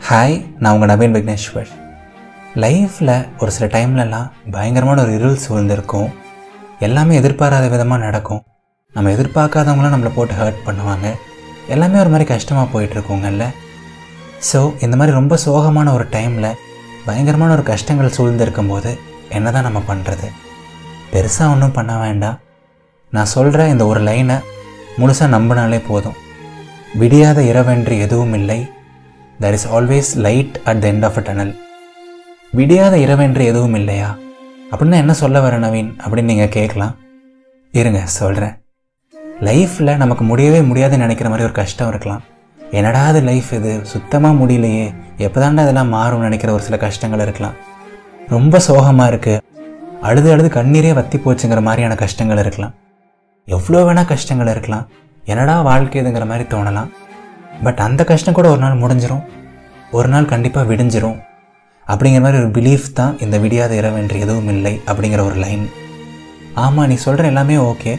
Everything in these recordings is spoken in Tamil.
ஹாய், நான் உங்கள் நவீன் விக்னேஸ்வர். லைஃப்பில் ஒரு சில டைம்லலாம் பயங்கரமான ஒரு இருள் சூழ்ந்திருக்கும். எல்லாமே எதிர்பாராத விதமாக நடக்கும். நம்ம எதிர்பார்க்காதவங்களாம் நம்மளை போட்டு ஹர்ட் பண்ணுவாங்க. எல்லாமே ஒரு மாதிரி கஷ்டமாக போயிட்டுருக்கோங்கல்ல. ஸோ இந்த மாதிரி ரொம்ப சோகமான ஒரு டைமில் பயங்கரமான ஒரு கஷ்டங்கள் சூழ்ந்திருக்கும் போது என்ன தான் நம்ம பண்ணுறது? பெருசாக ஒன்றும் பண்ண வேண்டாம். நான் சொல்கிற இந்த ஒரு லைனை முழுசாக நம்பினாலே போதும். விடியாத இரவென்று எதுவும் இல்லை, there is always light at the end of a tunnel. விடியாத இரவென்று எதுவும் இல்லையா அப்படின்னா என்ன சொல்ல வர நவீன் அப்படின்னு நீங்கள் கேட்கலாம். இருங்க சொல்கிறேன். லைஃப்பில் நமக்கு முடியவே முடியாதுன்னு நினைக்கிற மாதிரி ஒரு கஷ்டம் இருக்கலாம். என்னடா அது லைஃப், இது சுத்தமாக முடியலையே, எப்போ தாண்டா இதெல்லாம் மாறும்னு நினைக்கிற ஒரு சில கஷ்டங்கள் இருக்கலாம். ரொம்ப சோகமாக இருக்குது, அழுது அழுது கண்ணீரே வத்தி போச்சுங்கிற மாதிரியான கஷ்டங்கள் இருக்கலாம். எவ்வளோ வேணால் கஷ்டங்கள் இருக்கலாம். என்னடா வாழ்க்கை இதுங்கிற மாதிரி தோணலாம். பட் அந்த கஷ்டம் கூட ஒரு நாள் முடிஞ்சிடும், ஒரு நாள் கண்டிப்பாக விடிஞ்சிரும் அப்படிங்கிற மாதிரி ஒரு பிலீஃப் தான் இந்த விடியாத இரவென்று எதுவும் இல்லை அப்படிங்கிற ஒரு லைன். ஆமாம், நீ சொல்கிற எல்லாமே ஓகே,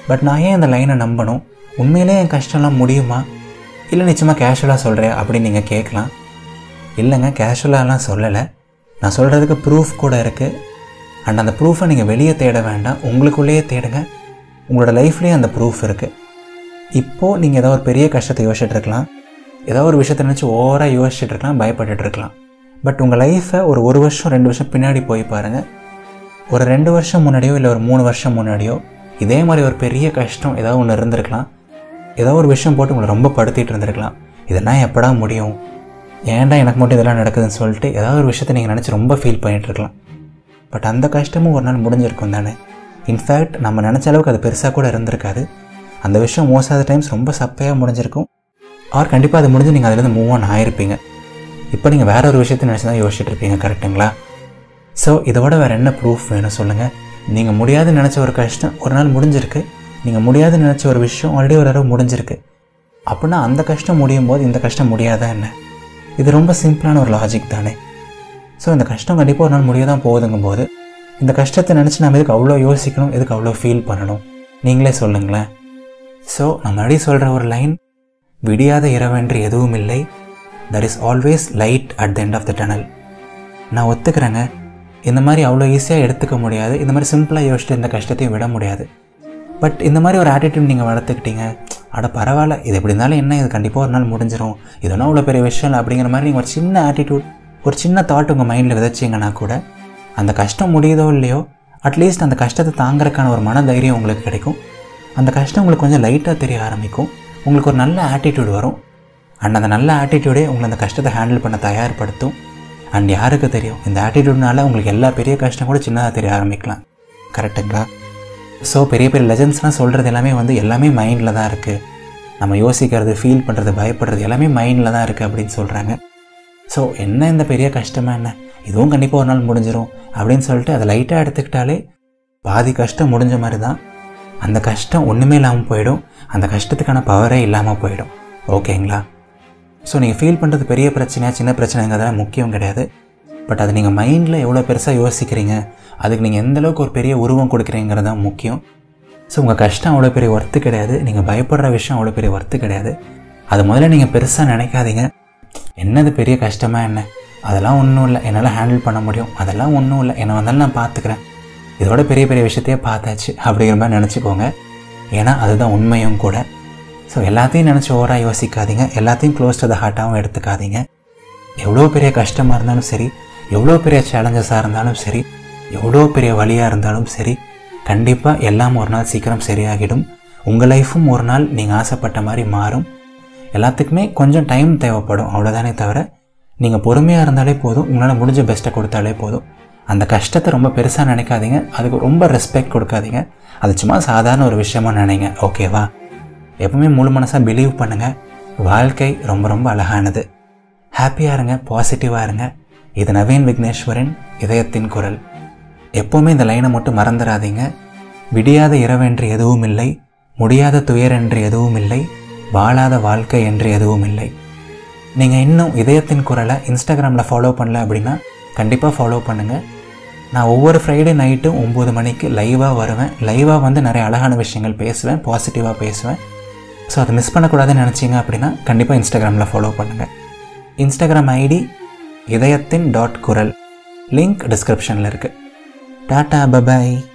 பட் நான் ஏன் இந்த லைனை நம்பணும்? உண்மையிலே என் கஷ்டம்லாம் முடியுமா, இல்லை நிச்சயமாக கேஷுவலாக சொல்கிறேன் அப்படின்னு நீங்கள் கேட்கலாம். இல்லைங்க, கேஷுவலாலாம் சொல்லலை. நான் சொல்கிறதுக்கு ப்ரூஃப் கூட இருக்குது. அண்ட் அந்த ப்ரூஃபை நீங்கள் வெளியே தேட வேண்டாம், உங்களுக்குள்ளேயே தேடுங்க. உங்களோட லைஃப்லேயே அந்த ப்ரூஃப் இருக்குது. இப்போது நீங்கள் ஏதோ ஒரு பெரிய கஷ்டத்தை யோசிச்சுட்ருக்கலாம், ஏதோ ஒரு விஷயத்தை நினச்சி ஓவராக யோசிச்சுட்ருக்கலாம், பயப்பட்டுருக்கலாம். பட் உங்கள் லைஃப்பை ஒரு வருஷம் 2 வருஷம் பின்னாடி போய் பாருங்கள். ஒரு 2 வருஷம் முன்னாடியோ இல்லை ஒரு 3 வருஷம் முன்னாடியோ இதே மாதிரி ஒரு பெரிய கஷ்டம் ஏதாவது ஒன்று இருந்திருக்கலாம். ஏதோ ஒரு விஷயம் போட்டு உங்களை ரொம்ப படுத்திகிட்டு இருந்திருக்கலாம். இதெல்லாம் எப்படா முடியும், ஏன்டா எனக்கு மட்டும் இதெல்லாம் நடக்குதுன்னு சொல்லிட்டு ஏதாவது ஒரு விஷயத்தை நீங்கள் நினச்சி ரொம்ப ஃபீல் பண்ணிகிட்ருக்கலாம். பட் அந்த கஷ்டமும் ஒரு நாள் முடிஞ்சிருக்கும் தானே. இன்ஃபேக்ட் நம்ம நினச்ச அளவுக்கு அது பெருசாக கூட இருந்திருக்காது. அந்த விஷயம் மோஸ்ட் ஆஃப் த டைம்ஸ் ரொம்ப சப்பையாக முடிஞ்சிருக்கும். ஆர் கண்டிப்பாக அது முடிஞ்சு நீங்கள் அதிலேருந்து மூவ் ஆன் ஆகிருப்பீங்க. இப்போ நீங்கள் வேறு ஒரு விஷயத்தை நினச்சி தான் யோசிச்சுட்டு இருப்பீங்க, கரெக்டுங்களா? ஸோ இதோட வேறு என்ன ப்ரூஃப் வேணும் சொல்லுங்கள்? நீங்கள் முடியாதுன்னு நினச்ச ஒரு கஷ்டம் ஒரு நாள் முடிஞ்சிருக்கு, நீங்கள் முடியாதுன்னு நினச்ச ஒரு விஷயம் ஆல்ரெடி ஒரு தடவை முடிஞ்சிருக்கு. அப்படின்னா அந்த கஷ்டம் முடியும் போது இந்த கஷ்டம் முடியாதா என்ன? இது ரொம்ப சிம்பிளான ஒரு லாஜிக் தானே. ஸோ இந்த கஷ்டம் கண்டிப்பாக ஒரு நாள் முடிய தான் போகுதுங்கும் போது இந்த கஷ்டத்தை நினச்சி நம்ம எதுக்கு அவ்வளோ யோசிக்கணும், எதுக்கு அவ்வளோ ஃபீல் பண்ணணும்? நீங்களே சொல்லுங்களேன். ஸோ நம்ம முன்னாடி சொல்கிற ஒரு லைன், விடியாத இரவென்று எதுவும் இல்லை, there is always light at the end of the tunnel. நான் ஒத்துக்கிறேங்க, இந்த மாதிரி அவ்வளோ ஈஸியாக எடுத்துக்க முடியாது, இந்த மாதிரி சிம்பிளாக யோசிச்சுட்டு இந்த கஷ்டத்தையும் விட முடியாது. பட் இந்த மாதிரி ஒரு ஆட்டிடியூட் நீங்கள் வளர்த்துக்கிட்டீங்க, அட பரவாயில்ல, இது எப்படி இருந்தாலும் என்ன, இது கண்டிப்பாக ஒரு நாள் முடிஞ்சிடும், இதெல்லாம் அவ்வளோ பெரிய விஷயம் இல்லை அப்படிங்கிற மாதிரி நீங்கள் ஒரு சின்ன ஆட்டிடியூட், ஒரு சின்ன தாட் உங்கள் மைண்டில் விதைச்சிங்கன்னா கூட அந்த கஷ்டம் முடியுதோ இல்லையோ அட்லீஸ்ட் அந்த கஷ்டத்தை தாங்கிறதுக்கான ஒரு மன தைரியம் உங்களுக்கு கிடைக்கும். அந்த கஷ்டம் உங்களுக்கு கொஞ்சம் லைட்டாக தெரிய ஆரம்பிக்கும். உங்களுக்கு ஒரு நல்ல ஆட்டிடியூட் வரும். அண்ட் அந்த நல்ல ஆட்டிடியூடே உங்களை அந்த கஷ்டத்தை ஹேண்டில் பண்ண தயார்படுத்தும். அண்ட் யாருக்கு தெரியும், இந்த ஆட்டிடியூட்னால உங்களுக்கு எல்லா பெரிய கஷ்டம் கூட சின்னதாக தெரிய ஆரம்பிக்கலாம். கரெக்டுங்களா? ஸோ பெரிய பெரிய லெஜண்ட்ஸ்லாம் சொல்கிறது எல்லாமே மைண்டில் தான் இருக்குது. நம்ம யோசிக்கிறது, ஃபீல் பண்ணுறது, பயப்படுறது எல்லாமே மைண்டில் தான் இருக்குது அப்படின்னு சொல்கிறாங்க. ஸோ என்ன இந்த பெரிய கஷ்டமாக என்ன, இதுவும் கண்டிப்பாக ஒரு நாள் முடிஞ்சிடும் அப்படின்னு சொல்லிட்டு அதை லைட்டாக எடுத்துக்கிட்டாலே பாதி கஷ்டம் முடிஞ்ச மாதிரி தான். அந்த கஷ்டம் ஒன்றுமே இல்லாமல் போயிடும், அந்த கஷ்டத்துக்கான பவரே இல்லாமல் போயிடும். ஓகேங்களா? ஸோ நீங்கள் ஃபீல் பண்ணுறது பெரிய பிரச்சனையாக சின்ன பிரச்சனைங்கிறதெல்லாம் முக்கியம் கிடையாது. பட் அது நீங்கள் மைண்டில் எவ்வளோ பெருசாக யோசிக்கிறீங்க, அதுக்கு நீங்கள் எந்தளவுக்கு ஒரு பெரிய உருவம் கொடுக்குறீங்கிறது தான் முக்கியம். ஸோ உங்கள் கஷ்டம் அவ்வளோ பெரிய ஒர்த்து கிடையாது, நீங்கள் பயப்படுற விஷயம் அவ்வளோ பெரிய ஒர்த்து கிடையாது. அது முதல்ல நீங்கள் பெருசாக நினைக்காதீங்க. என்னது பெரிய கஷ்டமாக என்ன, அதெல்லாம் ஒன்றும் இல்லை, என்னால் ஹேண்டில் பண்ண முடியும், அதெல்லாம் ஒன்றும் இல்லை, என்ன வந்தாலும் நான் பார்த்துக்கிறேன், இதோட பெரிய பெரிய விஷயத்தையே பார்த்தாச்சு அப்படிங்கிற மாதிரி நினச்சிக்கோங்க. ஏன்னா அதுதான் உண்மையும் கூட. ஸோ எல்லாத்தையும் நினச்சி ஓவராக யோசிக்காதீங்க, எல்லாத்தையும் க்ளோஸ் டு த ஹார்ட்டாகவும் எடுத்துக்காதீங்க. எவ்வளோ பெரிய கஷ்டமாக இருந்தாலும் சரி, எவ்வளோ பெரிய சேலஞ்சஸாக இருந்தாலும் சரி, எவ்வளோ பெரிய வலியாக இருந்தாலும் சரி, கண்டிப்பாக எல்லாம் ஒரு நாள் சீக்கிரம் சரியாகிடும். உங்கள் லைஃப்பும் ஒரு நாள் நீங்கள் ஆசைப்பட்ட மாதிரி மாறும். எல்லாத்துக்குமே கொஞ்சம் டைம் தேவைப்படும், அவ்வளோதானே தவிர நீங்கள் பொறுமையாக இருந்தாலே போதும், உங்களால் முடிஞ்ச பெஸ்ட்டை கொடுத்தாலே போதும். அந்த கஷ்டத்தை ரொம்ப பெருசாக நினைக்காதீங்க, அதுக்கு ரொம்ப ரெஸ்பெக்ட் கொடுக்காதீங்க, அது சும்மா சாதாரண ஒரு விஷயமா நினைங்க. ஓகேவா? எப்பவுமே முழு மனசாக பிலீவ் பண்ணுங்கள், வாழ்க்கை ரொம்ப ரொம்ப அழகானது. ஹாப்பியாக இருங்க, பாசிட்டிவாக இருங்க. இது நவீன் விக்னேஸ்வரின் இதயத்தின் குரல். எப்போவுமே இந்த லைனை மட்டும் மறந்துடாதீங்க. விடியாத இரவென்று எதுவும் இல்லை, முடியாத துயர் என்று எதுவும் இல்லை, வாழாத வாழ்க்கை என்று எதுவும் இல்லை. நீங்கள் இன்னும் இதயத்தின் குரலை இன்ஸ்டாகிராமில் ஃபாலோ பண்ணல அப்படின்னா கண்டிப்பாக ஃபாலோ பண்ணுங்கள். நான் ஒவ்வொரு ஃப்ரைடே நைட்டும் 9 மணிக்கு லைவாக வருவேன். லைவாக நிறைய அழகான விஷயங்கள் பேசுவேன், பாசிட்டிவாக பேசுவேன். ஸோ அதை மிஸ் பண்ணக்கூடாதுன்னு நினச்சிங்க அப்படின்னா கண்டிப்பாக இன்ஸ்டாகிராமில் ஃபாலோ பண்ணுங்கள். இன்ஸ்டாகிராம் ஐடி இதயத்தின் .குரல். லிங்க் டிஸ்கிரிப்ஷனில் இருக்குது. Tata bye bye.